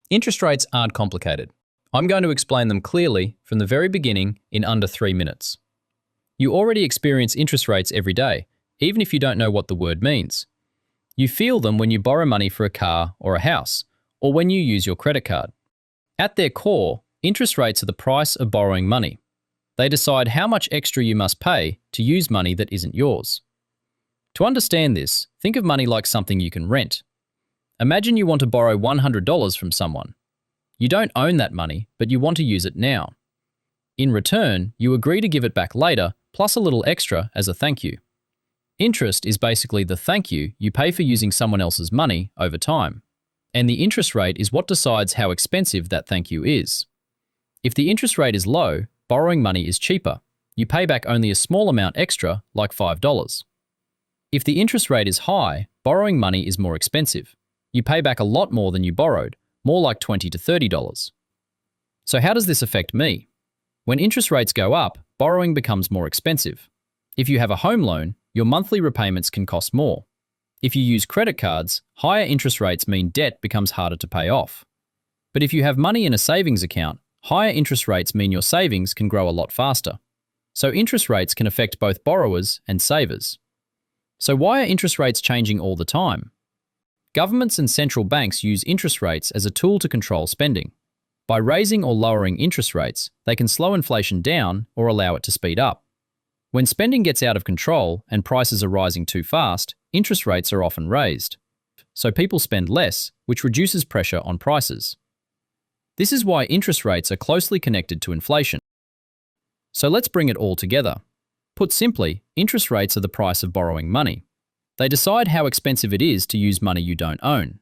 Interest rates aren't complicated. I'm going to explain them clearly from the very beginning in under 3 minutes. You already experience interest rates every day, even if you don't know what the word means. You feel them when you borrow money for a car or a house, or when you use your credit card. At their core, interest rates are the price of borrowing money. They decide how much extra you must pay to use money that isn't yours. To understand this, think of money like something you can rent. Imagine you want to borrow $100 from someone. You don't own that money, but you want to use it now. In return, you agree to give it back later, plus a little extra as a thank you. Interest is basically the thank you pay for using someone else's money over time. And the interest rate is what decides how expensive that thank you is. If the interest rate is low, borrowing money is cheaper. You pay back only a small amount extra, like $5. If the interest rate is high, borrowing money is more expensive. You pay back a lot more than you borrowed, more like $20 to $30. So how does this affect me? When interest rates go up, borrowing becomes more expensive. If you have a home loan, your monthly repayments can cost more. If you use credit cards, higher interest rates mean debt becomes harder to pay off. But if you have money in a savings account, higher interest rates mean your savings can grow a lot faster. So interest rates can affect both borrowers and savers. So why are interest rates changing all the time? Governments and central banks use interest rates as a tool to control spending. By raising or lowering interest rates, they can slow inflation down or allow it to speed up. When spending gets out of control and prices are rising too fast, interest rates are often raised. So people spend less, which reduces pressure on prices. This is why interest rates are closely connected to inflation. So let's bring it all together. Put simply, interest rates are the price of borrowing money. They decide how expensive it is to use money you don't own.